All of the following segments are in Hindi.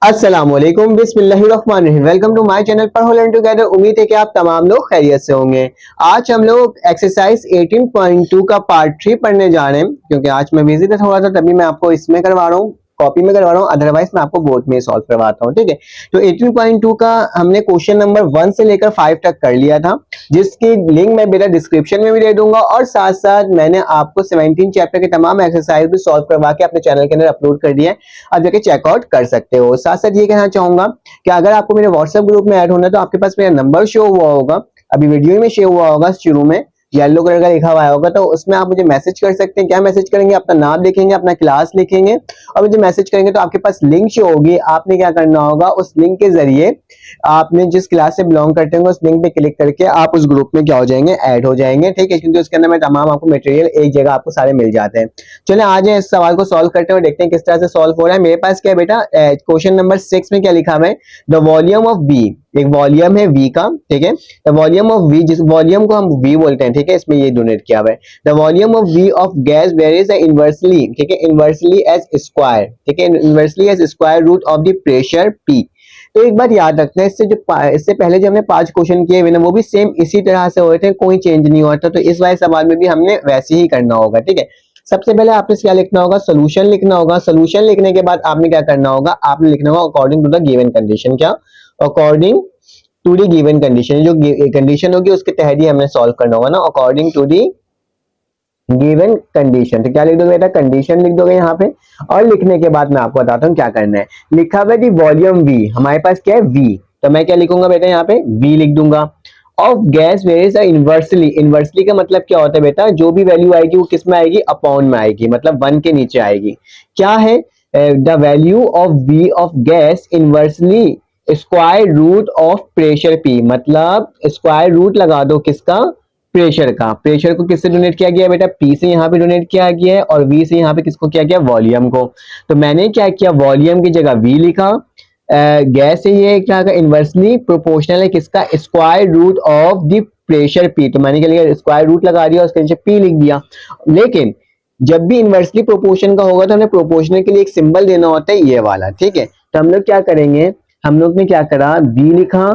अस्सलामुअलैकुम बिस्मिल्लाहिर्रहमानिर्रहीम। वेलकम टू माय चैनल पर लर्न टुगेदर। उम्मीद है कि आप तमाम लोग खैरियत से होंगे। आज हम लोग एक्सरसाइज 18.2 का पार्ट 3 पढ़ने जा रहे हैं। क्योंकि आज मैं बिजी था थोड़ा सा, तभी मैं आपको इसमें करवा रहा हूँ, कॉपी में करवा रहा हूँ, अदरवाइज मैं आपको बोर्ड में सॉल्व करवाता हूँ। ठीक है, तो 18.2 का हमने क्वेश्चन नंबर 1 से लेकर 5 तक कर लिया था, जिसकी लिंक मैं मेरा डिस्क्रिप्शन में भी दे दूंगा, और साथ साथ मैंने आपको 17 चैप्टर के तमाम एक्सरसाइज भी सॉल्व करवा के अपने चैनल के अंदर अपलोड कर दिया है। आप जाके चेकआउट कर सकते हो। साथ साथ ये कहना चाहूंगा कि अगर आपको मेरे व्हाट्सएप ग्रुप में ऐड होना है तो आपके पास मेरा नंबर शो हुआ होगा, अभी वीडियो में शो हुआ होगा, शुरू में येलो कलर का लिखा हुआ होगा, तो उसमें आप मुझे मैसेज कर सकते हैं। क्या मैसेज करेंगे? अपना नाम लिखेंगे, अपना क्लास लिखेंगे और मुझे मैसेज करेंगे, तो आपके पास लिंक शो होगी। आपने क्या करना होगा, उस लिंक के जरिए आपने जिस क्लास से बिलोंग करते होंगे उस लिंक पे क्लिक करके आप उस ग्रुप में क्या हो जाएंगे, ऐड हो जाएंगे। ठीक है, क्योंकि उसके अंदर में तमाम आपको मटेरियल एक जगह आपको सारे मिल जाते हैं। चलिए आज इस सवाल को सॉल्व करते हुए देखते हैं किस तरह से सॉल्व हो रहा है। मेरे पास क्या है बेटा, क्वेश्चन नंबर 6 में क्या लिखा हुआ है, द वॉल्यूम ऑफ बी, एक वॉल्यूम है वी का। ठीक है, द वॉल्यूम ऑफ वी, जिस वॉल्यूम को हम वी बोलते हैं, ठीक है, इसमें ये डोनेट किया हुआ है, the volume of V of gas varies inversely, ठीक है, इनवर्सली एज स्क्वायर, ठीक है, inversely as square root of the pressure P. तो एक बात याद रखना है, इससे पहले जो हमने 5 क्वेश्चन किए हुए ना, वो भी सेम इसी तरह से हुए थे, कोई चेंज नहीं हुआ था। तो इस वाले सवाल में भी हमने वैसे ही करना होगा। ठीक है, सबसे पहले आपने क्या लिखना होगा, सोल्यूशन लिखना होगा। सोल्यूशन लिखने के बाद आपने क्या करना होगा, आपने लिखना होगा according to the given condition. क्या? According to the given condition, जो कंडीशन होगी उसके तहत ही हमने सॉल्व करना होगा ना, according to the given condition. तो क्या लिख दोगे बेटा, कंडीशन लिख दोगे यहाँ पे। और लिखने के बाद मैं आपको बताता हूँ क्या करना है। लिखा हुआ दी वॉल्यूम वी, हमारे पास क्या है वी, तो मैं क्या लिखूंगा बेटा, यहाँ पे वी लिख दूंगा। Of gas varies inversely, inversely का मतलब क्या होता है बेटा, जो भी वैल्यू आएगी वो किस में आएगी, अपॉन में आएगी, मतलब 1 के नीचे आएगी। क्या है, the value of V of gas inversely square root of pressure P, मतलब स्क्वायर रूट लगा दो किसका, प्रेशर का। प्रेशर को किससे डोनेट किया गया बेटा, पी से यहाँ पे डोनेट किया गया है, और वी से यहाँ पे किसको किया गया, वॉल्यूम को। तो मैंने क्या किया, वॉल्यूम की जगह वी लिखा। गैस से ये क्या इनवर्सली प्रोपोर्शनल है किसका, square root of the pressure P. तो मैंने क्या लिखा, स्क्वायर रूट लगा दिया, उसके नीचे पी लिख दिया। लेकिन जब भी इनवर्सली प्रोपोर्शन का होगा तो हमें प्रोपोर्शनल के लिए एक सिंबल देना होता है, ये वाला। ठीक है, तो हम लोग क्या करेंगे, हम लोग ने क्या करा, बी लिखा,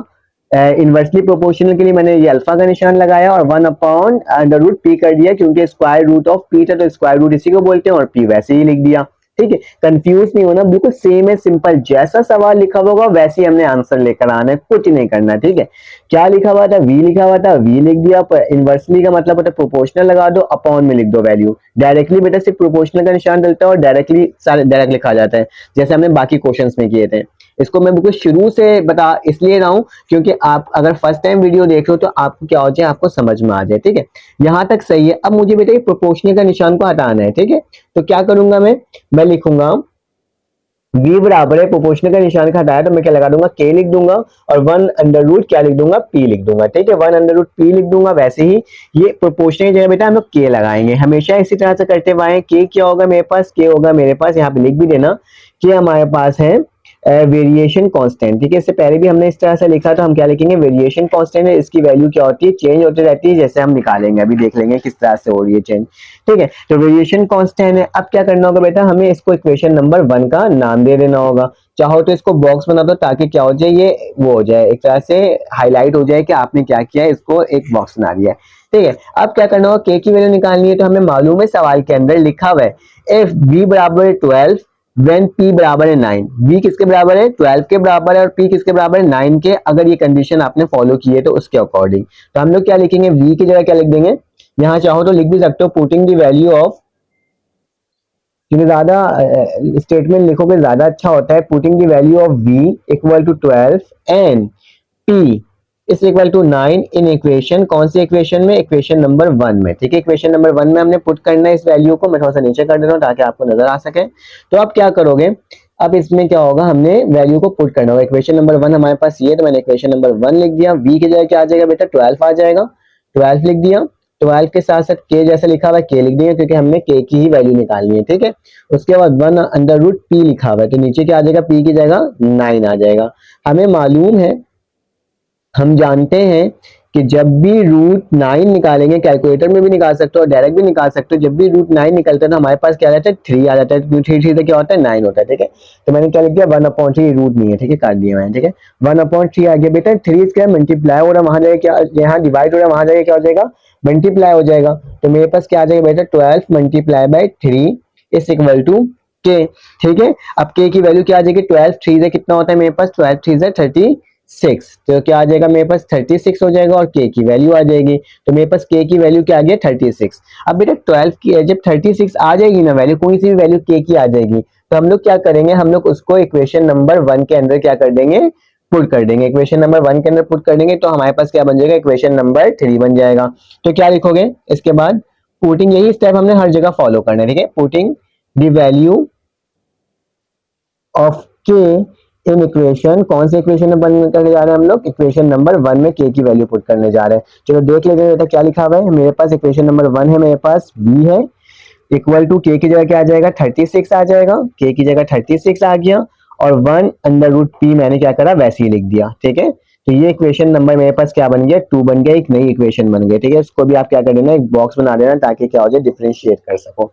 इनवर्सली प्रोपोर्शनल के लिए मैंने ये अल्फा का निशान लगाया और 1 अपॉन अंडर रूट पी कर दिया, क्योंकि स्क्वायर रूट ऑफ पी था तो स्क्वायर रूट इसी को बोलते हैं, और पी वैसे ही लिख दिया। ठीक है, कंफ्यूज नहीं होना, बिल्कुल सेम है, सिंपल, जैसा सवाल लिखा होगा वैसे ही हमने आंसर लेकर आना है, कुछ नहीं करना। ठीक है, क्या लिखा हुआ था, वी लिखा हुआ था, वी लिख दिया। पर इनवर्सली का मतलब होता है प्रोपोर्शनल लगा दो, अपॉन में लिख दो वैल्यू। डायरेक्टली बेटा सिर्फ प्रोपोर्शनल का निशान डलता है और डायरेक्टली डायरेक्ट लिखा जाता है, जैसे हमने बाकी क्वेश्चंस में किए थे। इसको मैं बिल्कुल शुरू से बता इसलिए रहा हूं क्योंकि आप अगर फर्स्ट टाइम वीडियो देख रहे हो तो आपको क्या हो जाए, आपको समझ में आ जाए। ठीक है, यहां तक सही है। अब मुझे बेटा ये प्रोपोर्शनल का निशान को हटाना है। ठीक है, तो क्या करूंगा मैं लिखूंगा v बराबर है, प्रोपोर्शनल का निशान का हटाया तो मैं क्या लगा दूंगा, k लिख दूंगा, और 1 अंडर रूट क्या लिख दूंगा, p लिख दूंगा। ठीक है, 1 अंडर रूट p लिख दूंगा। वैसे ही ये प्रोपोर्शनल की जगह बेटा हम लोग k लगाएंगे, हमेशा इसी तरह से करते हुए आए। k क्या होगा मेरे पास, k होगा मेरे पास, यहाँ पे लिख भी देना, k हमारे पास है वेरिएशन कांस्टेंट। ठीक है, इससे पहले भी हमने इस तरह से लिखा, तो हम क्या लिखेंगे, वेरिएशन कांस्टेंट है, इसकी वैल्यू क्या होती है, चेंज होती रहती है, जैसे हम निकालेंगे, अभी देख लेंगे किस तरह से हो रही है चेंज। ठीक है, तो वेरिएशन कांस्टेंट है। अब क्या करना होगा बेटा, हमें इसको इक्वेशन नंबर 1 का नाम दे देना होगा। चाहो तो इसको बॉक्स बना दो ताकि क्या हो जाए, ये वो हो जाए, एक तरह से हाईलाइट हो जाए कि आपने क्या किया है, इसको एक बॉक्स बना दिया है। ठीक है, अब क्या करना होगा, के की वैल्यू निकालनी है, तो हमें मालूम है सवाल के अंदर लिखा हुआ है इफ v बराबर 12 when p बराबर है 9, v किसके बराबर है, 12 के बराबर है, और p किसके बराबर है, 9 के। अगर ये कंडीशन आपने फॉलो की है तो उसके अकॉर्डिंग तो हम लोग क्या लिखेंगे, v की जगह क्या लिख देंगे, यहाँ चाहो तो लिख भी सकते हो पुटिंग द वैल्यू ऑफ, क्योंकि ज्यादा स्टेटमेंट लिखोगे ज्यादा अच्छा होता है। Putting the value of v equal to 12 and p is equal to 9 in equation, कौन सी इक्वेशन में, इक्वेशन नंबर 1 में। ठीक है, इक्वेशन नंबर 1 में हमने पुट करना है इस वैल्यू को। मैं थोड़ा सा नीचे कर दे रहा हूँ ताकि आपको नजर आ सके। तो आप क्या करोगे, अब इसमें क्या होगा, हमने वैल्यू को पुट करना होगा। इक्वेशन नंबर 1 हमारे पास ये, तो मैंने इक्वेशन नंबर 1 लिख दिया। v की जगह क्या आ जाएगा बेटा, 12 आ जाएगा, 12 लिख दिया। 12 के साथ साथ k जैसे लिखा हुआ है k लिख दिया, क्योंकि हमने k की ही वैल्यू निकालनी है। ठीक है, उसके बाद 1 अंडर रूट p लिखा हुआ है, तो नीचे क्या आ जाएगा, p की जगह 9 आ जाएगा। हमें मालूम है, हम जानते हैं कि जब भी √9 निकालेंगे, कैलकुलेटर में भी निकाल सकते हो और डायरेक्ट भी निकाल सकते हो, जब भी √9 निकलता है तो हमारे पास क्या आ जाता है 3 आ जाता है, 3 से क्या होता है 9 होता है, ठीक है। तो मैंने क्या लिख दिया 1/3, रूट नहीं है, ठीक है, काट दिया मैंने, ठीक है। 1/3 आ गया बेटा, 3 इसका मल्टीप्लाई हो रहा है, वहां जाएगा क्या, यहाँ डिवाइड हो रहा है वहां जाएगा क्या हो जाएगा मल्टीप्लाई हो जाएगा। तो मेरे पास क्या आ जाएगा बेटा 12 multiply by 3 is equal to K, ठीक है। अब के की वैल्यू क्या आ जाएगी 12 3 से कितना होता है मेरे पास 12 3 से 36, तो क्या आ जाएगा मेरे पास 36 हो जाएगा और के की वैल्यू आ जाएगी। तो मेरे पास के की वैल्यू क्या आ गया 36। अब बेटा 12 की जब 36 आ जाएगी ना वैल्यू, कोई सी भी वैल्यू के की आ जाएगी, तो हम लोग क्या करेंगे, हम लोग उसको इक्वेशन नंबर 1 के अंदर क्या कर देंगे पुट कर देंगे। इक्वेशन नंबर 1 के अंदर पुट कर देंगे तो हमारे पास क्या बन जाएगा इक्वेशन नंबर 3 बन जाएगा। तो क्या लिखोगे इसके बाद पुटिंग, यही स्टेप हमने हर जगह फॉलो करना है, ठीक है। पुटिंग द वैल्यू ऑफ के इन इक्वेशन, कौन से इक्वेशन में बन करने जा रहे हैं हम लोग, इक्वेशन नंबर 1 में के की वैल्यू पुट करने जा रहे हैं। चलो देख लेते हैं बेटा क्या लिखा हुआ है मेरे पास। इक्वेशन नंबर 1 है मेरे पास, बी है इक्वल टू के की जगह क्या आ जाएगा 36 आ जाएगा, के की जगह 36 आ गया और 1/√p मैंने क्या करा वैसे ही लिख दिया, ठीक है। तो ये इक्वेशन नंबर मेरे पास क्या बन गया 2 बन गया, एक नई इक्वेशन बन गई, ठीक है। इसको भी आप क्या कर देना एक बॉक्स बना देना ताकि क्या हो जाए डिफरेंशिएट कर सको।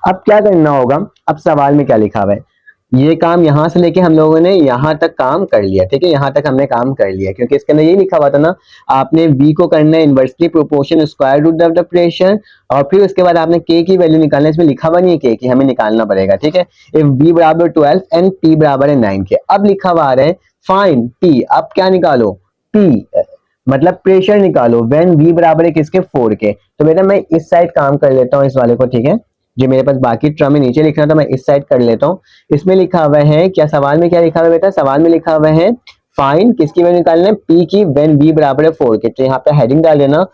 अब क्या करना होगा, अब सवाल में क्या लिखा हुआ है, ये काम यहां से लेके हम लोगों ने यहां तक काम कर लिया, ठीक है। यहां तक हमने काम कर लिया क्योंकि इसके अंदर यही लिखा हुआ था ना, आपने v को करना है inversely proportion square root of the pressure और फिर उसके बाद आपने k की वैल्यू निकालना है। इसमें लिखा हुआ नहीं है k की, हमें निकालना पड़ेगा, ठीक है। इफ b बराबर 12 एंड p बराबर है 9 के। अब लिखा हुआ आ रहा है फाइंड p, अब क्या निकालो p मतलब प्रेशर निकालो व्हेन v बराबर है किसके 4 के। तो बेटा मैं इस साइड काम कर लेता हूँ इस वाले को, ठीक है। जो मेरे पास बाकी टर्म में नीचे लिखना था मैं इस साइड कर लेता हूँ। इसमें लिखा हुआ है क्या, सवाल में क्या लिखा हुआ है बेटा, सवाल में लिखा हुआ है फाइंड किसकी वैल्यू निकालना है p की व्हेन v बराबर है 4 के। तो यहाँ पे हेडिंग डाल देना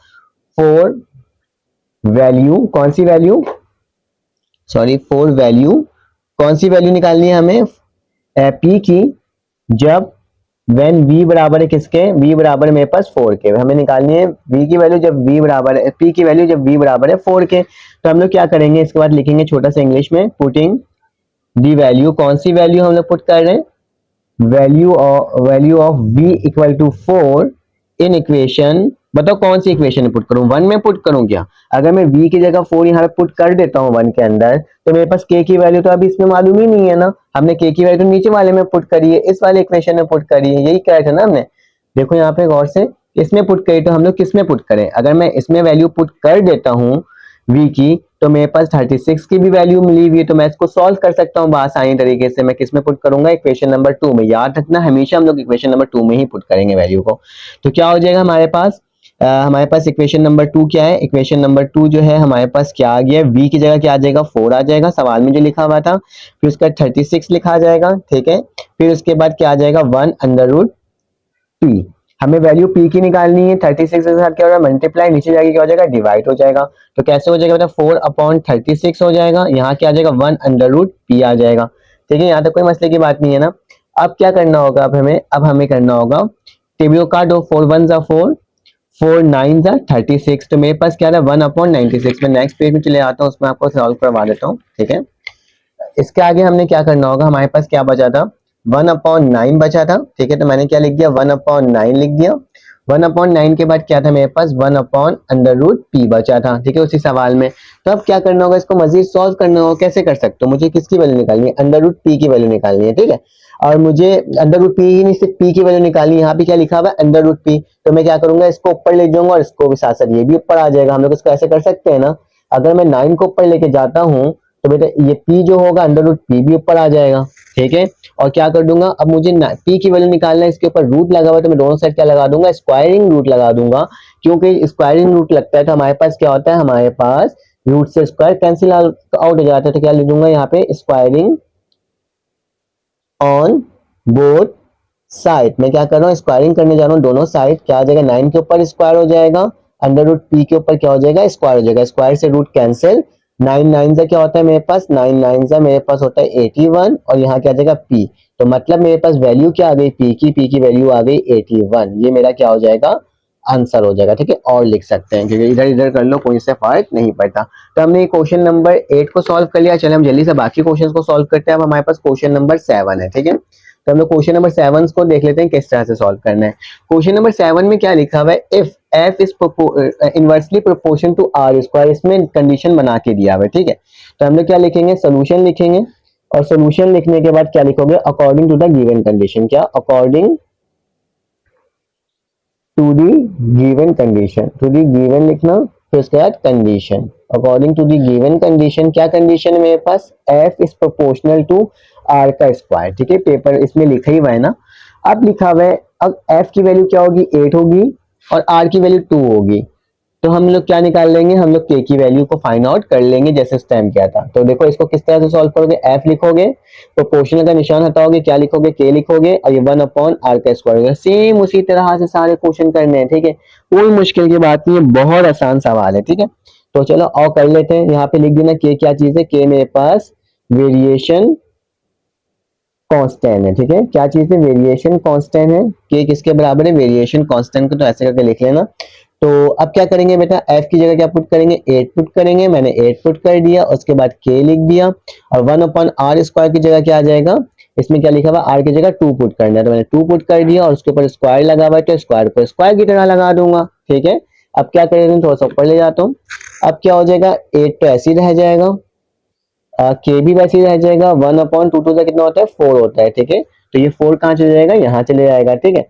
4 वैल्यू, कौन सी वैल्यू, सॉरी 4 वैल्यू, कौन सी वैल्यू निकालनी है हमें p की जब when v बराबर है किसके, v बराबर है मेरे पास 4 के। हमें निकालनी है v की वैल्यू जब v बराबर है, p की वैल्यू जब v बराबर है 4 के। तो हम लोग क्या करेंगे इसके बाद लिखेंगे छोटा सा इंग्लिश में पुटिंग दी वैल्यू, कौन सी वैल्यू हम लोग पुट कर रहे हैं value of v equal to 4 in equation, बताओ कौन सी इक्वेशन में पुट करूं, 1 में पुट करूं क्या। अगर मैं v की जगह 4 यहाँ पे पुट कर देता हूँ 1 के अंदर तो मेरे पास k की वैल्यू तो अभी इसमें मालूम ही नहीं है ना, हमने k की वैल्यू तो नीचे वाले में पुट करी है, इस वाले इक्वेशन में पुट करी है, यही कह रहे थे ना हमने। देखो यहाँ पे गौर से, इसमें पुट करी तो हम लोग किस में पुट करें, अगर मैं इसमें वैल्यू पुट कर देता हूँ v की तो मेरे पास 36 की भी वैल्यू मिली हुई है, तो मैं इसको सॉल्व कर सकता हूँ आसानी तरीके से। मैं किस में पुट करूंगा इक्वेशन नंबर 2 में, याद रखना हमेशा हम लोग इक्वेशन नंबर 2 में ही पुट करेंगे वैल्यू को। तो क्या हो जाएगा हमारे पास इक्वेशन नंबर 2 क्या है, इक्वेशन नंबर 2 जो है हमारे पास क्या आ गया, v की जगह क्या आ जाएगा 4 आ जाएगा सवाल में जो लिखा हुआ था, फिर उसका 36 लिखा जाएगा, ठीक है। फिर उसके बाद क्या आ जाएगा 1/√p, हमें वैल्यू p की निकालनी है, 36 के साथ क्या हो रहा है मल्टीप्लाई, नीचे जाके क्या हो जाएगा डिवाइड हो जाएगा। तो कैसे हो जाएगा बेटा 4/36 हो जाएगा, यहाँ क्या आ जाएगा 1/√p आ जाएगा, ठीक है। यहाँ तक कोई मसले की बात नहीं है ना। अब क्या करना होगा, अब हमें करना होगा टेबल का दो 4 1 जा 4 4 9 जा 36, तो मेरे पास क्या है 1/96। मैं नेक्स्ट पेज में चले आता हूँ, उसमें आपको सॉल्व करवा देता हूँ, ठीक है। इसके आगे हमने क्या करना होगा, हमारे पास क्या बचा था 1/9 बचा था, ठीक है। तो मैंने क्या लिख दिया 1/9 लिख दिया। 1/9 के बाद क्या था मेरे पास 1/√p बचा था, ठीक है, उसी सवाल में। तो अब क्या करना होगा, इसको मजीद सॉल्व करना होगा, कैसे कर सकते हो, मुझे किसकी वैल्यू निकालनी है √p की वैल्यू निकालनी है, ठीक है। और मुझे √p ही नहीं सिर्फ p की वैल्यू निकालनी है, यहाँ पे क्या लिखा हुआ है √p, तो मैं क्या करूंगा इसको ऊपर ले जाऊंगा और इसको भी साथ साथ ये भी ऊपर आ जाएगा। हम लोग इसको ऐसे कर सकते हैं ना, अगर मैं 9 को ऊपर लेके जाता हूँ तो बेटा ये p जो होगा √p भी ऊपर आ जाएगा, ठीक है। और क्या कर दूंगा, अब मुझे p की वैल्यू निकालना है, इसके ऊपर रूट लगा हुआ है तो मैं दोनों साइड क्या लगा दूंगा स्क्वायरिंग रूट लगा दूंगा, क्योंकि स्क्वायरिंग रूट लगता है तो हमारे पास क्या होता है, हमारे पास रूट से स्क्वायर कैंसिल आउट हो जाता है। तो क्या लिख दूंगा यहाँ पे स्क्वायरिंग ऑन बोथ साइड, मैं क्या कर रहा हूँ स्क्वायरिंग करने जा रहा हूँ दोनों साइड, क्या आ जाएगा 9 के ऊपर स्क्वायर हो जाएगा, √p के ऊपर क्या हो जाएगा स्क्वायर हो जाएगा, स्क्वायर से रूट कैंसिल, 9 9 से क्या होता है मेरे पास 9 9 से मेरे पास होता है 81 और यहाँ क्या आ जाएगा p, तो मतलब मेरे पास वैल्यू क्या आ गई p की वैल्यू आ गई 81, ये मेरा क्या हो जाएगा आंसर हो जाएगा, ठीक है। और लिख सकते हैं क्योंकि इधर इधर कर लो कोई से फर्क नहीं पड़ता। तो हमने क्वेश्चन नंबर 8 को सॉल्व कर लिया, चले हम जल्दी से बाकी क्वेश्चंस को सॉल्व करते हैं। अब हमारे पास क्वेश्चन नंबर 7 है, ठीक है। तो हम लोग क्वेश्चन नंबर 7 को देख लेते हैं किस तरह से सॉल्व करना है। क्वेश्चन नंबर 7 में क्या लिखा हुआ है, if f is inversely proportion to R square, इसमें कंडीशन बना के दिया हुआ है, ठीक है। तो हम लोग क्या लिखेंगे, सोल्यूशन लिखेंगे, और सोल्यूशन लिखने के बाद क्या लिखोगे, according to the given condition. क्या, according to the given condition, to the given लिखना, फिर उसके बाद condition, according to the given condition. क्या कंडीशन है मेरे पास, f is proportional to r का स्क्वायर, ठीक है। पेपर इसमें लिखा ही हुआ है ना। अब लिखा हुआ है, अब f की वैल्यू क्या होगी, 8 होगी, और r की वैल्यू 2 होगी। तो हम लोग क्या निकाल लेंगे, हम लोग k की वैल्यू को फाइंड आउट कर लेंगे जैसे उस टाइम किया था। तो देखो इसको किस तरह से सॉल्व करोगे, f लिखोगे, प्रोपोर्शनल का निशान हटाओगे, क्या लिखोगे, k लिखोगे, और ये 1/r का स्क्वायर होगा। सेम उसी तरह से सारे क्वेश्चन करने हैं, ठीक है। कोई मुश्किल की बात नहीं है, बहुत आसान सवाल है, ठीक है। तो चलो और कर लेते हैं। यहाँ पे लिख देना k क्या चीज है, k मेरे पास वेरिएशन कांस्टेंट है, ठीक है। क्या चीज है, वेरिएशन कांस्टेंट है। k किसके बराबर है, वेरिएशन कांस्टेंट को, तो ऐसे करके लिख लेना। तो अब क्या करेंगे बेटा, f की जगह क्या पुट करेंगे, 8 पुट करेंगे, मैंने 8 पुट कर दिया, उसके बाद k लिख दिया, और 1/r स्क्वायर की जगह क्या आ जाएगा, इसमें क्या लिखा हुआ, r की जगह 2 पुट करना है, तो मैंने 2 पुट कर दिया, और उसके ऊपर स्क्वायर लगा हुआ है, तो स्क्वायर को स्क्वायर की तरह लगा दूंगा, ठीक है। अब क्या करेंगे, थोड़ा सा ऊपर ले जाता हूँ। अब क्या हो जाएगा, 8 तो ऐसे ही रह जाएगा, के भी वैसे ही रह जाएगा, 1/2 का कितना होता है, 4 होता है, ठीक है। तो ये 4 कहाँ चले जाएगा, यहाँ चले जाएगा, ठीक है,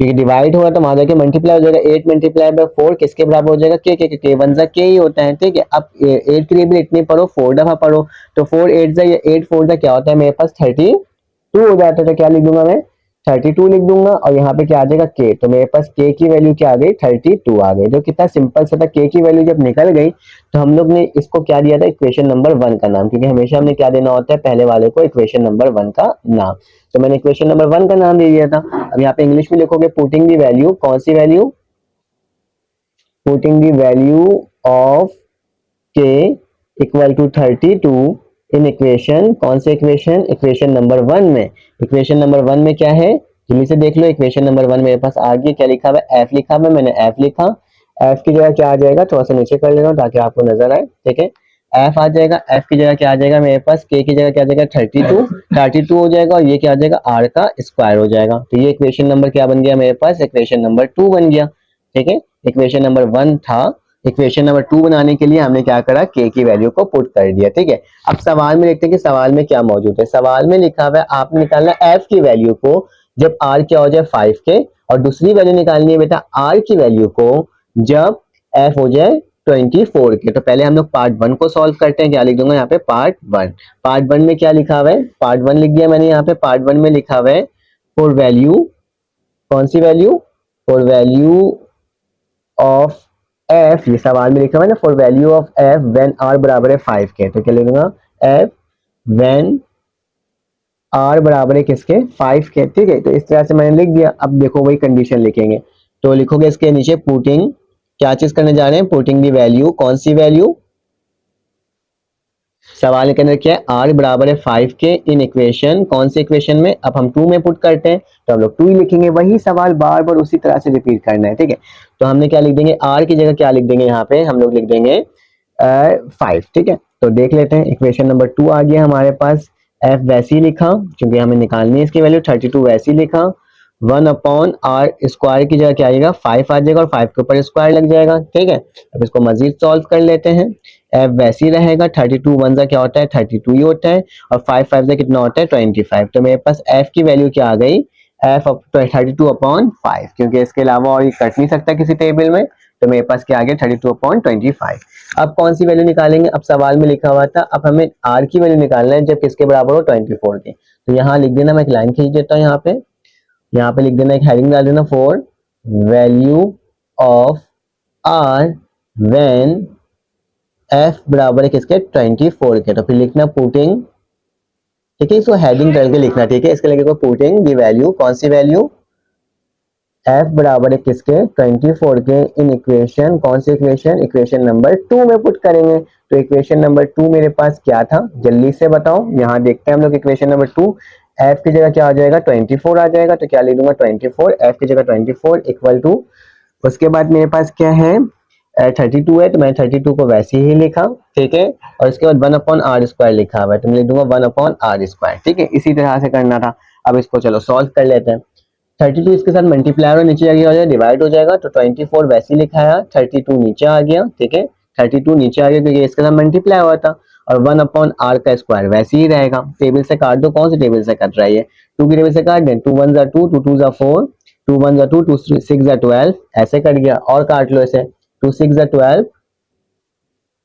क्योंकि डिवाइड होगा तो वहां जाके मल्टीप्लाई हो जाएगा। 8 मल्टीप्लाई बाय 4 किसके बराबर हो जाएगा, के 1 जा के ही होता है, ठीक है। अब 8 के लिए भी इतने पढ़ो, 4 दफा पढ़ो, तो 4 8 जा, 8 4 जा क्या होता है मेरे पास 32 हो जाता है। तो क्या लिख दूंगा मैं, 32 लिख दूंगा, और यहाँ पे क्या आ जाएगा k, तो मेरे पास k की वैल्यू क्या आ गई, 32 आ गई। जो कितना सिंपल सा था, k की वैल्यू जब निकल गई तो हम लोग ने इसको क्या दिया था, इक्वेशन नंबर 1 का नाम, क्योंकि हमेशा हमने क्या देना होता है, पहले वाले को इक्वेशन नंबर 1 का नाम। तो मैंने इक्वेशन नंबर 1 का नाम दे दिया था। अब यहाँ पे इंग्लिश में लिखोगे पुटिंग दी वैल्यू, कौन सी value, putting the value of k equal to 32 in equation, कौन से इक्वेशन, इक्वेशन नंबर 1 में। इक्वेशन नंबर 1 में क्या है, जल्दी से देख लो, इक्वेशन नंबर 1 मेरे पास आ गई, क्या लिखा हुआ है, f लिखा हुआ है, मैंने f लिखा, f की जगह क्या आ जाएगा, थोड़ा सा नीचे कर ले रहा हूं ताकि आपको नजर आए, ठीक है। f आ जाएगा, f की जगह क्या आ जाएगा मेरे पास, k की जगह क्या आ जाएगा, 32 हो जाएगा, और ये क्या आ जाएगा, r का स्क्वायर हो जाएगा। तो ये इक्वेशन नंबर क्या बन गया मेरे पास, इक्वेशन नंबर 2 बन गया, ठीक है। इक्वेशन नंबर 1 था, इक्वेशन नंबर 2 बनाने के लिए हमने क्या करा, k की वैल्यू को पुट कर दिया, ठीक है। अब सवाल में देखते हैं कि सवाल में क्या मौजूद है। सवाल में लिखा हुआ है आपने निकालना f की वैल्यू को जब r क्या हो जाए 5 के, और दूसरी वैल्यू निकालनी है बेटा r की वैल्यू को जब f हो जाए 24 के। तो पहले हम लोग पार्ट 1 को सॉल्व करते हैं। क्या लिख दूंगा यहाँ पे, पार्ट 1। पार्ट 1 में क्या लिखा हुआ है, पार्ट 1 लिख दिया मैंने यहाँ पे। पार्ट 1 में लिखा हुआ है फॉर वैल्यू, कौन सी value, for value of f, ये सवाल में लिखा हुआ है ना, for value of f when r बराबर है 5 के। तो क्या लिखूंगा, f व्हेन r बराबर है किसके, 5 के, ठीक है। तो इस तरह से मैंने लिख दिया। अब देखो वही कंडीशन लिखेंगे, तो लिखोगे इसके नीचे पुटिंग, क्या चीज करने जा रहे हैं, पुटिंग दी वैल्यू, कौन सी वैल्यू, सवाल के अंदर क्या है, r बराबर है 5 के इन इक्वेशन, कौन से इक्वेशन में, अब हम 2 में पुट करते हैं तो हम लोग 2 ही लिखेंगे। वही सवाल बार बार उसी तरह से रिपीट करना है, ठीक है। तो हमने क्या लिख देंगे, r की जगह क्या लिख देंगे, यहाँ पे हम लोग लिख देंगे 5, ठीक है। तो देख लेते हैं, इक्वेशन नंबर 2 आ गया हमारे पास। f वैसी लिखा, क्योंकि हमें निकालनी है इसकी वैल्यू, 32 वैसी लिखा, 1/r स्क्वायर की जगह क्या आएगा, 5 आ जाएगा, और 5 के ऊपर स्क्वायर लग जाएगा, ठीक है। अब इसको मजीद सॉल्व कर लेते हैं। f वैसी रहेगा, 32 1 जा क्या होता है, 32 ही होता है, और 5 5 जा कितना होता है, 25। तो मेरे पास f की वैल्यू क्या आ गई, f 32/5, क्योंकि इसके अलावा और ये कट नहीं सकता किसी टेबल में। तो मेरे पास क्या आ गया, 32/25। अब कौन सी वैल्यू निकालेंगे, अब सवाल में लिखा हुआ था, अब हमें r की वैल्यू निकालना है जब किसके बराबर हो, 24 के। तो यहाँ लिख देना, मैं एक लाइन खींच देता हूँ, यहाँ पे लिख देना, एक हेडिंग डाल देना, for value of r when f बराबर है किसके, 24 के। तो फिर लिखना पुटिंग, ठीक है, इसको हेडिंग करके लिखना, ठीक है। इसके लिए पुटिंग दी वैल्यू, कौन सी वैल्यू, f बराबर है किसके, 24 के इन इक्वेशन, कौन सी इक्वेशन, इक्वेशन नंबर 2 में पुट करेंगे। तो इक्वेशन नंबर 2 मेरे पास क्या था, जल्दी से बताओ, यहाँ देखते हैं हम लोग इक्वेशन नंबर 2। f की जगह क्या आ जाएगा, 24 आ जाएगा, तो क्या लिख दूंगा 24, f की जगह 24 इक्वल टू, उसके बाद मेरे पास क्या है, 32 है, तो मैंने 32 को वैसे ही लिखा, ठीक है। और इसके बाद 1/r स्क्वायर लिखा हुआ है, तो मैं लिख दूंगा 1/r स्क्वायर, ठीक है। इसी तरह से करना था। अब इसको चलो सॉल्व कर लेते हैं। 32 इसके साथ मल्टीप्लाई और नीचे जाके हो जाएगा डिवाइड हो जाएगा, तो 24 वैसे ही लिखा है, 32 नीचे आ गया, ठीक है 32 नीचे आ गया क्योंकि इसके साथ मल्टीप्लाई हुआ था, और 1 अपॉन आर का स्क्वायर वैसे ही रहेगा। टेबल से काट दो, कौन सी टेबल से कट रही है, 2 की टेबल से काट दें, 2 1 2, 2 2 4, 2 1 2, 2 6 12, ऐसे कट गया, और काट लो इसे, 2 6 12,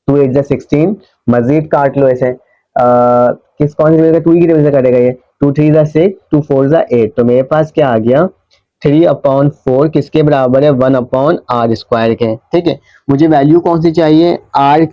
2 8 16, मजीद काट लो इसे, किस कौन सी टेबल से, 2 की टेबल से कटेगा ये, 2 3 6, 2 4 8, तो मेरे पास क्या आ गया 3 अपॉन 4 किसके बराबर है, 1 अपॉन आर स्क्वायर के। ठीक है, मुझे वैल्यू कौन सी चाहिए, आर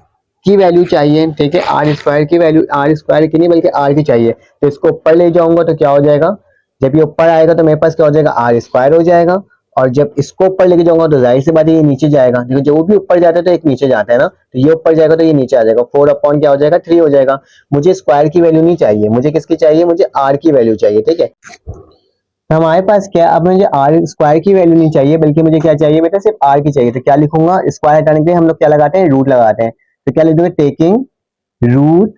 की वैल्यू चाहिए, ठीक है आर स्क्वायर की वैल्यू, आर स्क्वायर की नहीं बल्कि आर की चाहिए, तो इसको ऊपर ले जाऊंगा तो क्या हो जाएगा, जब ये ऊपर आएगा तो मेरे पास क्या हो जाएगा, आर स्क्वायर हो जाएगा, और जब इसको ऊपर लेके जाऊंगा तो जाहिर सी बात है ये नीचे जाएगा, देखो जो भी ऊपर जाता है तो एक नीचे जाता है ना, तो ये ऊपर जाएगा तो ये नीचे आ जाएगा, 4 अपॉन क्या हो जाएगा 3 हो जाएगा। मुझे स्क्वायर की वैल्यू नहीं चाहिए, मुझे किसकी चाहिए, मुझे आर की वैल्यू चाहिए। ठीक है, तो हमारे पास क्या, अब मुझे आर स्क्वायर की वैल्यू नहीं चाहिए बल्कि मुझे क्या चाहिए, मेरे सिर्फ आर की चाहिए, तो क्या लिखूंगा, स्क्वायर हटाने के लिए हम लोग क्या लगाते हैं, रूट लगाते हैं, तो क्या लिख दोगे, taking root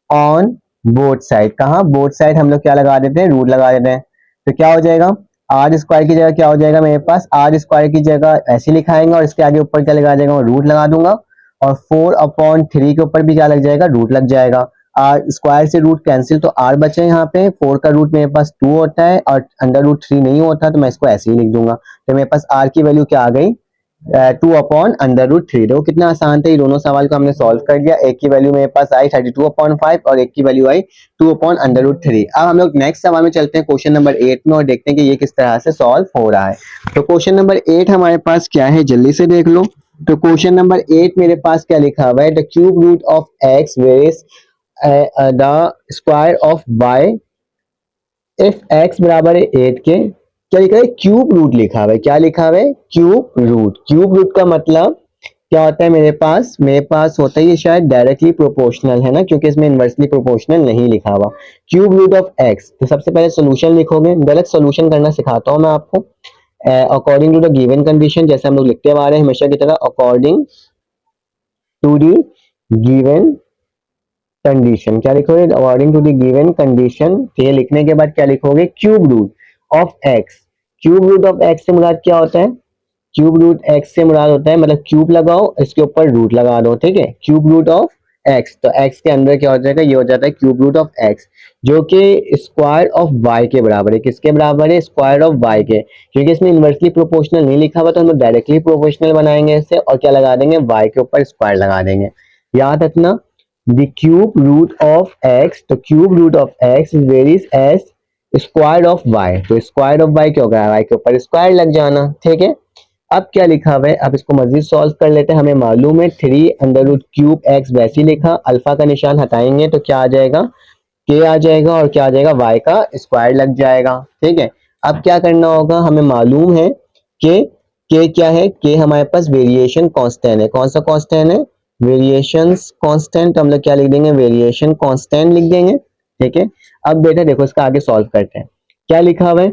on both side, कहाँ बोथ साइड हम लोग क्या लगा देते हैं, रूट लगा देते हैं, तो क्या हो जाएगा, आर स्क्वायर की जगह क्या हो जाएगा मेरे पास, आर स्क्वायर की जगह ऐसे लिखाएंगे और इसके आगे ऊपर क्या लगा जाएगा, रूट लगा दूंगा, और 4 अपॉन 3 के ऊपर भी क्या लग जाएगा, रूट लग जाएगा, आर स्क्वायर से रूट कैंसिल, तो आर बचे यहाँ पे, 4 का रूट मेरे पास 2 होता है और अंडर रूट 3 नहीं होता, तो मैं इसको ऐसे ही लिख दूंगा, तो मेरे पास आर की वैल्यू क्या आ गई, 2 अपॉन अंडर रूट 3। देखो कितना आसान था, ये दोनों सवाल को हमने सॉल्व कर दिया, एक की वैल्यू मेरे पास आई 32 अपॉन 5 और एक की वैल्यू आई 2 अपॉन अंडर रूट 3। अब हम लोग नेक्स्ट सवाल में चलते हैं क्वेश्चन नंबर 8 में और देखते हैं कि ये किस तरह से सॉल्व हो रहा है। तो क्वेश्चन नंबर 8 हमारे पास क्या है, जल्दी से देख लो। तो क्वेश्चन नंबर 8 मेरे पास क्या लिखा हुआ है, the cube root of X varies the square of Y if X बराबर है 8 के, क्या लिखा है, क्यूब रूट लिखा हुआ है, क्या लिखा हुआ है, क्यूब रूट। क्यूब रूट का मतलब क्या होता है, मेरे पास होता है ये शायद डायरेक्टली प्रोपोर्शनल है ना, क्योंकि इसमें इनवर्सली प्रोपोर्शनल नहीं लिखा हुआ। क्यूब रूट ऑफ एक्स, तो सबसे पहले सोल्यूशन लिखोगे, गलत सोल्यूशन करना सिखाता हूं मैं आपको, according to the given condition, जैसे हम लोग लिखते आ रहे हैं हमेशा की तरह, according to the given condition, क्या लिखोगे, according to the given condition, ये लिखने के बाद क्या लिखोगे, cube root of X. Cube root of X से मुराद क्या होता है, क्यूब रूट एक्स से मुराद होता है, मतलब क्यूब लगाओ इसके ऊपर रूट लगा दो, ठीक है, क्यूब रूट ऑफ एक्स, तो एक्स के अंदर क्या हो जाएगा, ये हो जाता है क्यूब रूट ऑफ एक्स, जो कि स्क्वायर ऑफ वाई के बराबर है, किसके बराबर है, स्क्वायर ऑफ वाई के, क्योंकि इसमें इनवर्सली प्रोपोर्शनल नहीं लिखा हुआ तो हम लोग डायरेक्टली प्रोपोर्शनल बनाएंगे इससे, और क्या लगा देंगे, वाई के ऊपर स्क्वायर लगा देंगे। याद रखना, the cube root of x, तो cube root of x varies as square of y, तो स्क्वायर ऑफ वाई क्या होगा, वाई के ऊपर स्क्वायर लग जाना, ठीक है। अब क्या लिखा हुआ है, अब इसको मजीद सॉल्व कर लेते हैं, हमें मालूम है 3 अंडर रूट क्यूब एक्स वैसे ही लिखा, अल्फा का निशान हटाएंगे तो क्या आ जाएगा, के आ जाएगा, और क्या आ जाएगा, वाई का स्क्वायर लग जाएगा, ठीक है। अब क्या करना होगा, हमें मालूम है कि के क्या है, के हमारे पास वेरिएशन कांस्टेंट है, कौन सा कांस्टेंट है, वेरिएशन कांस्टेंट, हम लोग क्या लिख देंगे, वेरिएशन कांस्टेंट लिख देंगे, ठीक है। अब बेटा देखो इसका आगे सॉल्व करते हैं, क्या लिखा हुआ है,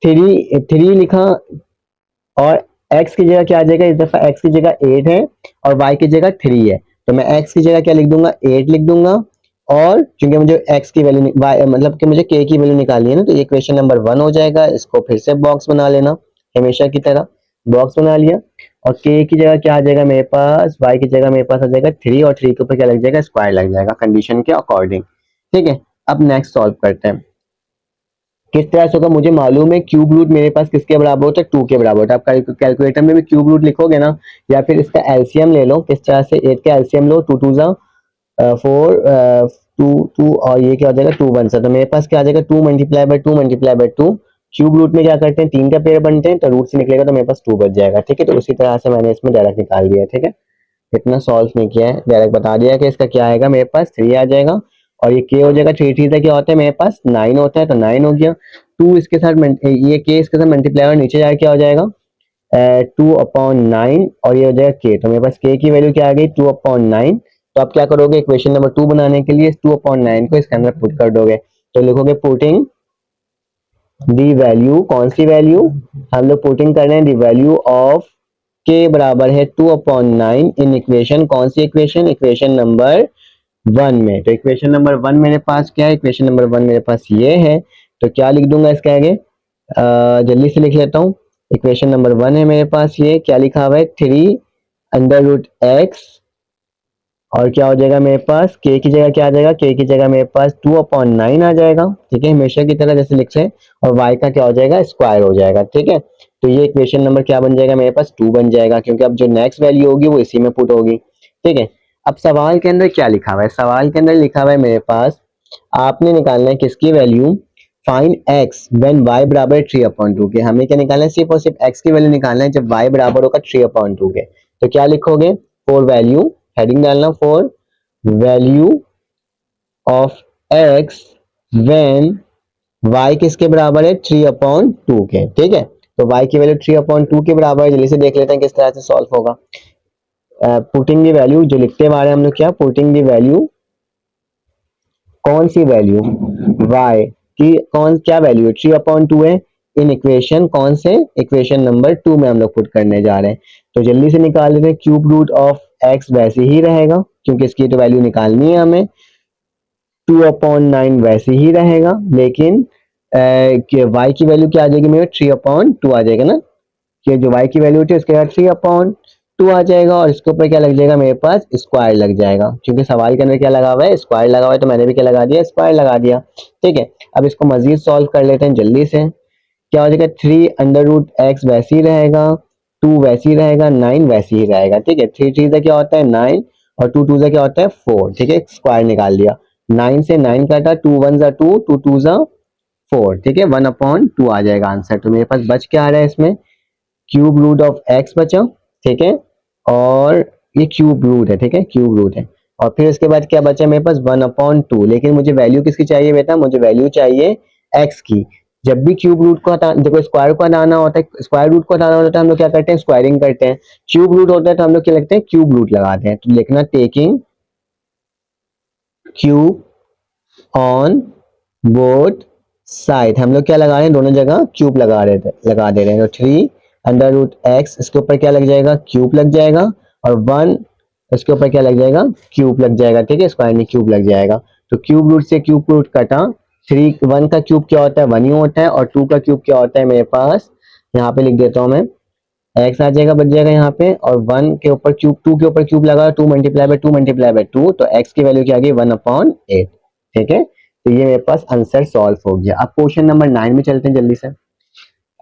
3 लिखा, और x की जगह क्या आ जाएगा, इस दफा x की जगह 8 है और y की जगह 3 है, तो मैं x की जगह क्या लिख दूंगा, 8 लिख दूंगा, और क्योंकि मुझे x की वैल्यू मतलब कि मुझे k की वैल्यू निकालनी है ना, तो ये क्वेश्चन नंबर 1 हो जाएगा, इसको फिर से बॉक्स बना लेना, हमेशा की तरह बॉक्स बना लिया, और k की जगह क्या आ जाएगा मेरे पास, y की जगह मेरे पास आ जाएगा 3, और 3 के ऊपर क्या लग जाएगा, स्क्वायर लग जाएगा कंडीशन के अकॉर्डिंग, ठीक है। अब नेक्स्ट सॉल्व करते हैं, किस तरह से होगा, मुझे मालूम है क्यूब रूट मेरे पास किसके बराबर होता है, 2 के बराबर होता है। आप कैलकुलेटर में भी क्यूब रूट लिखोगे ना, या फिर इसका एलसीएम ले लो, किस तरह से 8 का एलसीएम लो, 2 2 जा 4, 2 2, और ये क्या हो जाएगा 2 1 सा, तो मेरे पास क्या आ जाएगा 2 multiply by 2 multiply by 2, cube root में क्या करते हैं 3 का पेयर बनते हैं, तो रूट से निकलेगा तो मेरे पास 2 बच जाएगा, ठीक है। तो उसी तरह से मैंने इसमें डायरेक्ट निकाल दिया, ठीक है, इतना सॉल्व नहीं किया है, डायरेक्ट बता दिया कि इसका क्या आएगा, मेरे पास 3 आ जाएगा, और ये के हो जाएगा, 3 3 क्या होता है मेरे पास 9 होता है, तो 9 हो गया, 2 इसके साथ ये के इसके साथ मल्टीप्लाई और नीचे जाकर क्या हो जाएगा 2 अपॉन 9, और ये हो जाएगा के, तो मेरे पास के की वैल्यू क्या आ गई 2 अपॉन 9। तो आप क्या करोगे, इक्वेशन नंबर 2 बनाने के लिए 2 अपॉन 9 को इसके अंदर पुट कर दोगे, तो लिखोगे पुटिंग दी वैल्यू, कौन सी वैल्यू, हम लोग पुटिंग कर रहे हैं दी वैल्यू ऑफ के बराबर है 2 अपॉन 9 इन इक्वेशन, कौन सी इक्वेशन, इक्वेशन नंबर 1 में। तो इक्वेशन नंबर 1 मेरे पास क्या है, इक्वेशन नंबर 1 मेरे पास ये है तो क्या लिख दूंगा इसके आगे, जल्दी से लिख लेता हूँ। इक्वेशन नंबर 1 है मेरे पास, ये क्या लिखा हुआ है 3 √x, और क्या हो जाएगा मेरे पास, k की जगह क्या आ जाएगा, k की जगह मेरे पास 2/9 आ जाएगा, ठीक है, हमेशा की तरह जैसे लिख रहे हैं, और y का क्या हो जाएगा, स्क्वायर हो जाएगा, ठीक है। तो ये इक्वेशन नंबर क्या बन जाएगा मेरे पास, 2 बन जाएगा, क्योंकि अब जो नेक्स्ट वैल्यू होगी वो इसी में पुट होगी, ठीक है। अब सवाल के अंदर क्या लिखा हुआ है, सवाल के अंदर लिखा हुआ है मेरे पास, आपने निकालना है किसकी value, find x when y बराबर 3/2 के। हमें क्या निकालना है, सिर्फ और सिर्फ x की वैल्यू निकालना है जब y बराबर होगा 3/2 के। तो क्या लिखोगे, फॉर वैल्यू, हेडिंग डालना, for value of x when y किसके बराबर है, 3/2 के, ठीक है। तो y की वैल्यू 3/2 के बराबर है, जल्दी से देख लेते हैं किस तरह से सॉल्व होगा। पुटिंग दी वैल्यू, जो लिखते बारे हम लोग क्या, पुटिंग दी वैल्यू, कौन सी वैल्यू, y की कौन क्या वैल्यू है, 3/2 है, इन इक्वेशन कौन से, इक्वेशन नंबर 2 में हम लोग पुट करने जा रहे हैं। तो जल्दी से निकाल लेते हैं, क्यूब रूट ऑफ x वैसे ही रहेगा क्योंकि इसकी तो वैल्यू निकालनी है हमें, 2/9 वैसे ही रहेगा, लेकिन y की वैल्यू क्या आ जाएगी मेरे, 3/2 आ जाएगा ना, कि जो y की वैल्यू थी उसके बाद 3/2 आ जाएगा, और इसके ऊपर क्या लग जाएगा मेरे पास, स्क्वायर लग जाएगा, क्योंकि सवाल के अंदर क्या लगा हुआ है, स्क्वायर लगा हुआ है, तो मैंने भी क्या लगा दिया, स्क्वायर लगा दिया, ठीक है। अब इसको मजीद सॉल्व कर लेते हैं जल्दी से। क्या हो जाएगा, 3 √x वैसे ही रहेगा, 2 वैसे ही रहेगा, 9 वैसे ही रहेगा, ठीक है। 3 से क्या होता है 9, और 2 से क्या होता है 4, ठीक है, स्क्वायर निकाल दिया, 9 से 9 काटा, 2 1 जा 2, 2 2 जा 4, ठीक है, 1/2 आ जाएगा आंसर। तो मेरे पास बच क्या आ रहा है इसमें, क्यूब रूट ऑफ x बचा, ठीक है, और ये क्यूब रूट है, ठीक है, क्यूब रूट है, और फिर उसके बाद क्या बचा मेरे पास, 1/2, लेकिन मुझे वैल्यू किसकी चाहिए बेटा, मुझे वैल्यू चाहिए x की। जब भी क्यूब रूट को हटा, देखो स्क्वायर को हटाना होता है, स्क्वायर रूट को हटाना होता है, हम लोग क्या करते हैं, स्क्वायरिंग करते हैं। क्यूब रूट होता है तो हम लोग क्या लिखते हैं, क्यूब रूट लगाते हैं। तो लिखना taking cube on both side, हम लोग क्या लगा रहे हैं, दोनों जगह क्यूब लगा दे रहे हैं। तो 3 √x, इसके ऊपर क्या लग जाएगा, क्यूब लग जाएगा, और 1 इसके ऊपर क्या लग जाएगा, क्यूब लग जाएगा, ठीक है, स्क्वायर में क्यूब लग जाएगा। तो क्यूब रूट से क्यूब रूट कटा, 1 का क्यूब क्या होता है, 1 ही होता है, और 2 का क्यूब क्या होता है मेरे पास, यहाँ पे लिख देता हूँ मैं, x आ जाएगा, बच जाएगा यहाँ पे, और 1 के ऊपर क्यूब, 2 के ऊपर क्यूब लगा, 2 मल्टीप्लाई बाय 2 मल्टीप्लाई बाय 2, तो x की वैल्यू क्या आ गई, 1/8, ठीक है। तो ये मेरे पास आंसर सॉल्व हो गया। अब क्वेश्चन नंबर 9 में चलते हैं जल्दी से। अब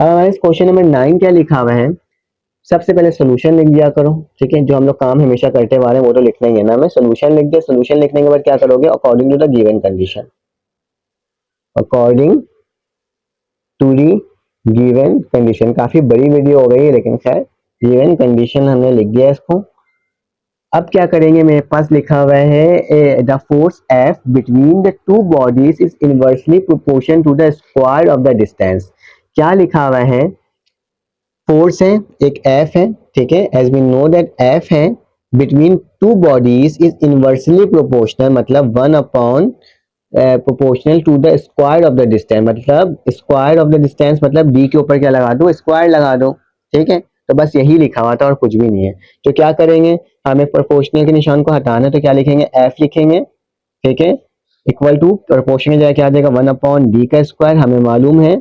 हमारे क्वेश्चन नंबर 9 क्या लिखा हुआ है, सबसे पहले सोल्यूशन लिख दिया करो, ठीक है, जो हम लोग काम हमेशा करते हुए आ रहे हैं वो तो लिखना ही है ना, मैं सोल्यूशन लिख दिया, सोल्यूशन लिखने के बाद क्या करोगे, according to the given condition, according to the given condition, काफी बड़ी वीडियो हो गई है लेकिन खैर, गिवन कंडीशन हमने लिख दिया इसको। अब क्या करेंगे, मेरे पास लिखा हुआ है the force F between the two bodies is inversely proportion to the square of the distance. क्या लिखा हुआ है, फोर्स है, एक F है, ठीक है, as we know that F है, between two bodies is inversely proportional, मतलब 1/, proportional to the square of the distance, मतलब स्क्वायर ऑफ द डिस्टेंस, मतलब d के ऊपर क्या लगा दो, स्क्वायर लगा दो, ठीक है। तो बस यही लिखा हुआ था और कुछ भी नहीं है। तो क्या करेंगे, हमें प्रोपोर्शनल के निशान को हटाना है, तो क्या लिखेंगे, f लिखेंगे, ठीक है, इक्वल टू प्रोपोर्शनल जगह क्या आ जाएगा, 1/d का स्क्वायर, हमें मालूम है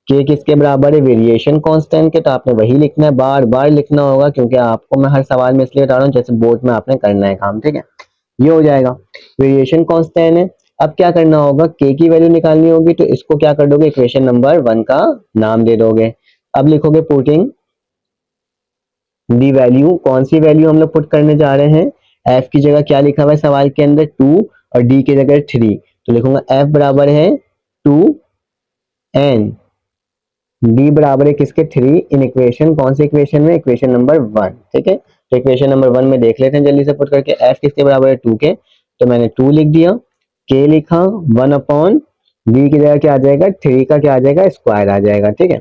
k किसके बराबर है, वेरिएशन कांस्टेंट के, तो आपने वही लिखना है, बार बार लिखना होगा, क्योंकि आपको मैं हर सवाल में इसलिए बता रहा हूँ जैसे बोर्ड में आपने करना है काम, ठीक है। ये हो जाएगा, वेरिएशन कांस्टेंट है। अब क्या करना होगा, k की वैल्यू निकालनी होगी, तो इसको क्या कर दोगे, इक्वेशन नंबर 1 का नाम दे दोगे। अब लिखोगे पुटिंग दी वैल्यू, कौन सी वैल्यू हम लोग पुट करने जा रहे हैं, f की जगह क्या लिखा हुआ है सवाल के अंदर 2, और d की जगह 3, तो लिखूंगा f बराबर है 2n, d बराबर है किसके, 3, इन इक्वेशन, कौन सी इक्वेशन में, इक्वेशन नंबर 1, ठीक है। तो इक्वेशन नंबर 1 में देख लेते हैं जल्दी से पुट करके, f किसके बराबर है 2 के, तो मैंने 2 लिख दिया, k लिखा, 1/d की जगह क्या आ जाएगा, 3 का क्या आ जाएगा, स्क्वायर आ जाएगा, ठीक है।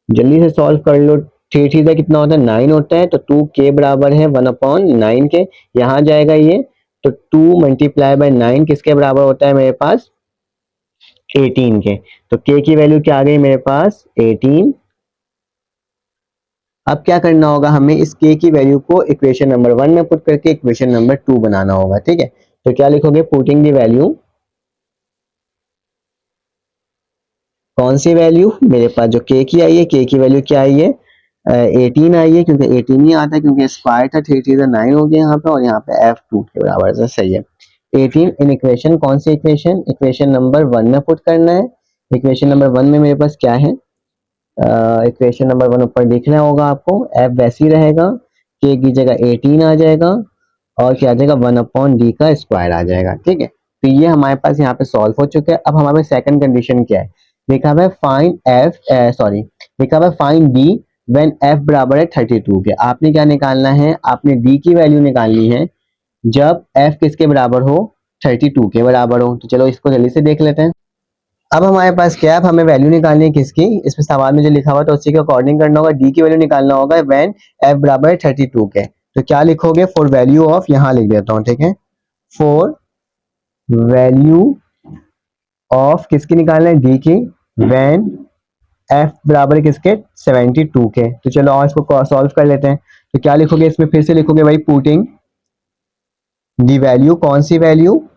जल्दी से सॉल्व कर लो, 3 3 कितना होता है 9 होता है, तो 2k बराबर है 1/9 के, यहाँ जाएगा ये, तो 2 मल्टीप्लाई बाय 9 किसके बराबर होता है मेरे पास, 18 के, तो k की वैल्यू क्या आ गई मेरे पास, 18। अब क्या करना होगा, हमें इस k की वैल्यू को इक्वेशन नंबर 1 में पुट करके इक्वेशन नंबर 2 बनाना होगा, ठीक है। तो क्या लिखोगे, पुटिंग दी वैल्यू कौन सी वैल्यू, मेरे पास जो k की आई है, k की वैल्यू क्या आई है 18 आई है, क्योंकि 18 ही आता है क्योंकि स्क्वायर था, 3 3 9 हो गया यहाँ पे, और यहाँ पे f2 के बराबर से सही है 18 इन इक्वेशन। कौन सी इक्वेशन, इक्वेशन नंबर 1 में पुट करना है। इक्वेशन नंबर 1 में मेरे पास क्या है, इक्वेशन नंबर 1 ऊपर लिखना होगा आपको, f वैसे ही रहेगा, k की जगह 18 आ जाएगा और क्या आ जाएगा 1/d का स्क्वायर आ जाएगा। ठीक है, तो ये हमारे पास यहाँ पे सॉल्व हो चुका है। अब हमारे सेकंड कंडीशन क्या है, लिखा हुआ है फाइंड लिखा हुआ है फाइंड d व्हेन f बराबर है 32 के। आपने क्या निकालना है, आपने d की वैल्यू निकालनी है जब f किसके बराबर हो, 32 के बराबर हो। तो चलो इसको जल्दी से देख लेते हैं। अब हमारे पास क्या है, अब हमें वैल्यू निकालनी है किसकी, इसमें सवाल में जो लिखा हुआ था उसी के अकॉर्डिंग करना होगा, d की वैल्यू निकालना होगा व्हेन f बराबर है 32 के। तो क्या लिखोगे, फॉर वैल्यू ऑफ, यहाँ लिख देता हूँ, ठीक है, फॉर वैल्यू ऑफ किसकी निकालना है, d की, व्हेन f बराबर है किसके 72 के। तो चलो और इसको सॉल्व कर लेते हैं। तो क्या लिखोगे इसमें, फिर से लिखोगे भाई पुटिंग दी वैल्यू, कौन सी वैल्यू,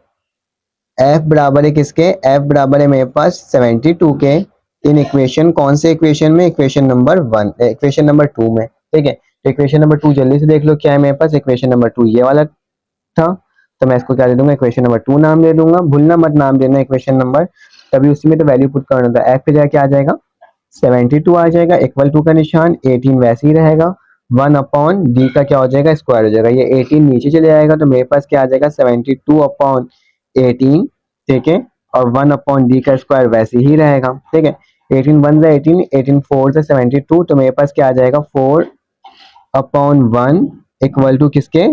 f बराबर है किसके, f बराबर है मेरे पास 72 के, इन इक्वेशन, कौन से इक्वेशन में, इक्वेशन नंबर 1, इक्वेशन नंबर 2 में। ठीक है, तो इक्वेशन नंबर 2 जल्दी से देख लो क्या है मेरे पास, इक्वेशन नंबर 2 ये वाला था, तो मैं इसको क्या दे दूंगा, इक्वेशन नंबर 2 नाम दे दूंगा, भूलना मत नाम देना इक्वेशन नंबर, तभी उसी में तो वैल्यू पुट करना था। f की जगह क्या आ जाएगा 72 आ जाएगा, इक्वल टू का निशान, 18 वैसे ही रहेगा, 1/d का क्या हो जाएगा स्क्वायर हो जाएगा, ये 18 नीचे चले जाएगा, तो मेरे पास क्या आ जाएगा 72/18। ठीक है, और 1/d का स्क्वायर वैसे ही रहेगा। ठीक है, 18 1 से 18, 18 4 से 72, तो मेरे पास क्या आ जाएगा 4/1 इक्वल टू किसके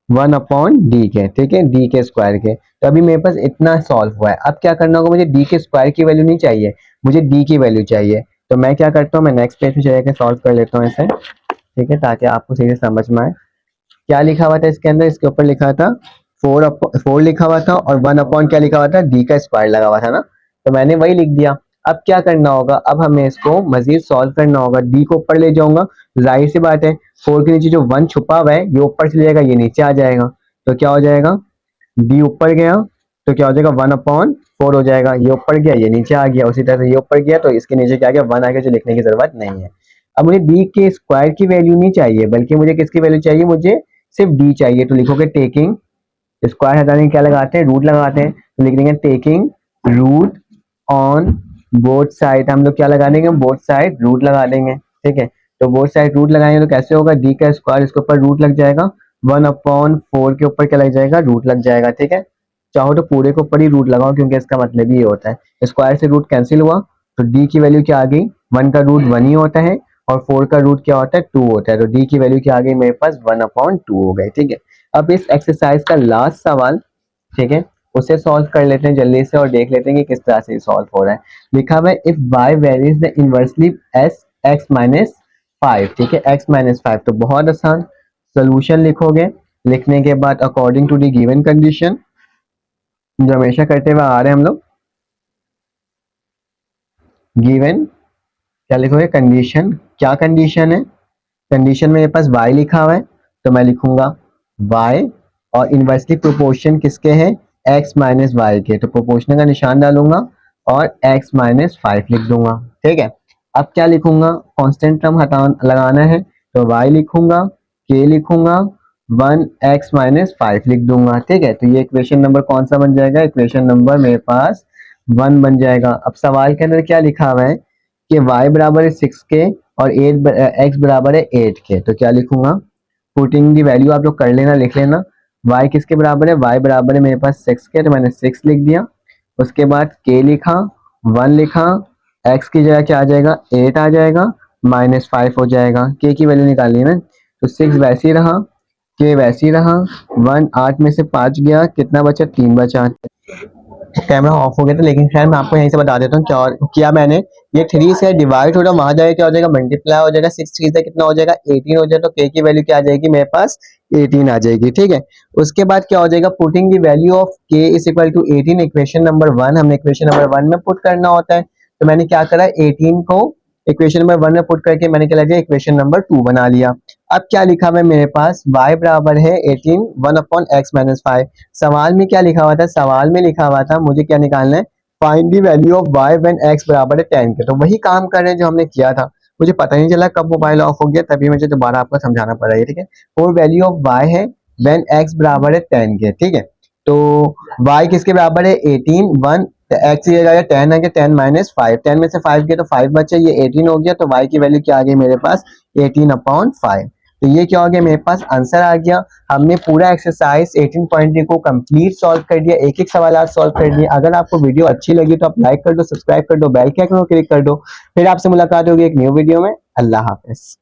1/d के। ठीक है, d के स्क्वायर के। तो अभी मेरे पास इतना सॉल्व हुआ है। अब क्या करना होगा, मुझे d के स्क्वायर की वैल्यू नहीं चाहिए, मुझे d की वैल्यू चाहिए। तो मैं क्या करता हूँ, मैं नेक्स्ट पेज पे जाकर सॉल्व कर लेता हूँ ऐसे, ठीक है, ताकि आपको सीधे समझ में आए। क्या लिखा हुआ था इसके अंदर, इसके ऊपर लिखा था 4 लिखा हुआ था और 1 क्या लिखा हुआ था, d का स्क्वायर लगा हुआ था ना, तो मैंने वही लिख दिया। अब क्या करना होगा, अब हमें इसको मजीद सॉल्व करना होगा, d को ऊपर ले जाऊंगा, जाहिर सी बात है 4 के नीचे जो 1 छुपा हुआ है ये ऊपर चले जाएगा, ये नीचे आ जाएगा, तो क्या हो जाएगा d ऊपर गया तो क्या हो जाएगा 1/4 हो जाएगा, ये ऊपर गया ये नीचे आ गया, उसी तरह से ये ऊपर गया तो इसके नीचे क्या आ गया 1 आ गया, जो लिखने की जरूरत नहीं है। अब मुझे d के स्क्वायर की वैल्यू नहीं चाहिए, बल्कि मुझे किसकी वैल्यू चाहिए, मुझे सिर्फ d चाहिए। तो लिखोगे टेकिंग, स्क्वायर हटाने क्या लगाते हैं, रूट लगाते हैं, तो लिख देंगे taking root on both side. हम लोग क्या लगा देंगे, बोथ साइड रूट लगा देंगे। ठीक है, तो बोथ साइड रूट लगाएंगे तो कैसे होगा, d का स्क्वायर इसके ऊपर रूट लग जाएगा, 1/4 के ऊपर क्या लग जाएगा, रूट लग जाएगा। ठीक है, चाहो तो पूरे के ऊपर ही रूट लगाओ, क्योंकि इसका मतलब ही ये होता है, स्क्वायर से रूट कैंसिल हुआ तो d की वैल्यू क्या आ गई, 1 का रूट 1 ही होता है और 4 का रूट क्या होता है 2 होता है, तो d की वैल्यू क्या आ गई मेरे पास 1/2 हो गई। ठीक है, अब इस एक्सरसाइज का लास्ट सवाल, ठीक है, उसे सॉल्व कर लेते हैं जल्दी से और देख लेते हैं कि किस तरह से सॉल्व हो रहा है। लिखा हुआ है if y varies the inversely s x minus 5। ठीक है, x माइनस 5, तो बहुत आसान, सोल्यूशन लिखोगे, लिखने के बाद according to the given condition, जो हमेशा करते हुए आ रहे हैं हम लोग, गिवन क्या लिखोगे, कंडीशन, क्या कंडीशन है, कंडीशन में मेरे पास y लिखा हुआ है, तो मैं लिखूंगा y, और इनवर्सली प्रोपोर्शन किसके हैं, x माइनस वाई के, तो प्रोपोर्शनल का निशान डालूंगा और x माइनस 5 लिख दूंगा। ठीक है, अब क्या लिखूंगा, कांस्टेंट टर्म हटा लगाना है, तो y लिखूंगा, k लिखूंगा, 1x माइनस 5 लिख दूंगा। ठीक है, तो ये इक्वेशन नंबर कौन सा बन जाएगा, इक्वेशन नंबर मेरे पास 1 बन जाएगा। अब सवाल के अंदर क्या लिखा हुआ है कि y बराबर है 6 के और 8 x बराबर है 8 के, तो क्या लिखूंगा, पुटिंग दी वैल्यू आप लोग कर लेना, लिख लेना, y किसके बराबर है, y बराबर है मेरे पास 6 के, तो मैंने 6 लिख दिया, उसके बाद k लिखा, 1 लिखा, x की जगह क्या आ जाएगा 8 आ जाएगा, माइनस 5 हो जाएगा, k की वैल्यू निकालनी है ना, तो 6 वैसे ही रहा, k वैसे ही रहा, 1 8 में से 5 गया, कितना बचा 3 बचा। कैमरा ऑफ हो गया था, लेकिन खैर मैं आपको यहीं से बता देता हूँ क्या किया मैंने, ये 3 से डिवाइड हो रहा, वहां जाएगा क्या हो जाएगा मल्टीप्लाई हो जाएगा, 6 3 से कितना हो जाएगा 18 हो जाएगा, तो k की वैल्यू क्या आ जाएगी मेरे पास 18 आ जाएगी। ठीक है, उसके बाद क्या हो जाएगा, putting the value of k is equal to 18, equation number 1, हमने इक्वेशन नंबर 1 में पुट करना होता है, तो मैंने क्या करा 18 को इक्वेशन नंबर 1 में पुट करके मैंने क्या लिया इक्वेशन नंबर 2 बना लिया। अब क्या लिखा हुआ है मेरे पास, y बराबर है 18 1/x माइनस 5। सवाल में क्या लिखा हुआ था, सवाल में लिखा हुआ था मुझे क्या निकालना है find the value of y when x बराबर है 10 के। तो वही काम कर रहे हैं जो हमने किया था, मुझे पता नहीं चला कब मोबाइल ऑफ हो गया, तभी मुझे दोबारा आपको समझाना पड़ रहा है, ठीक है। और वैल्यू ऑफ y है व्हेन x बराबर है 10 के, ठीक है। तो y किसके बराबर है 18, 1, तो x ये जाएगा 10 है कि 10 माइनस 5, 10 में से 5 किया तो 5 बचा, ये 18 हो गया। तो y की वैल्यू क्या आ गई मेरे पास 18/5। तो ये क्या हो गया मेरे पास आंसर आ गया। हमने पूरा एक्सरसाइज 18.3 को कंप्लीट सॉल्व कर दिया, एक एक सवाल सॉल्व कर दिए। अगर आपको वीडियो अच्छी लगी तो आप लाइक कर दो, सब्सक्राइब कर दो, बेल के आइकन को क्लिक कर दो। फिर आपसे मुलाकात होगी एक न्यू वीडियो में। अल्लाह हाफिज।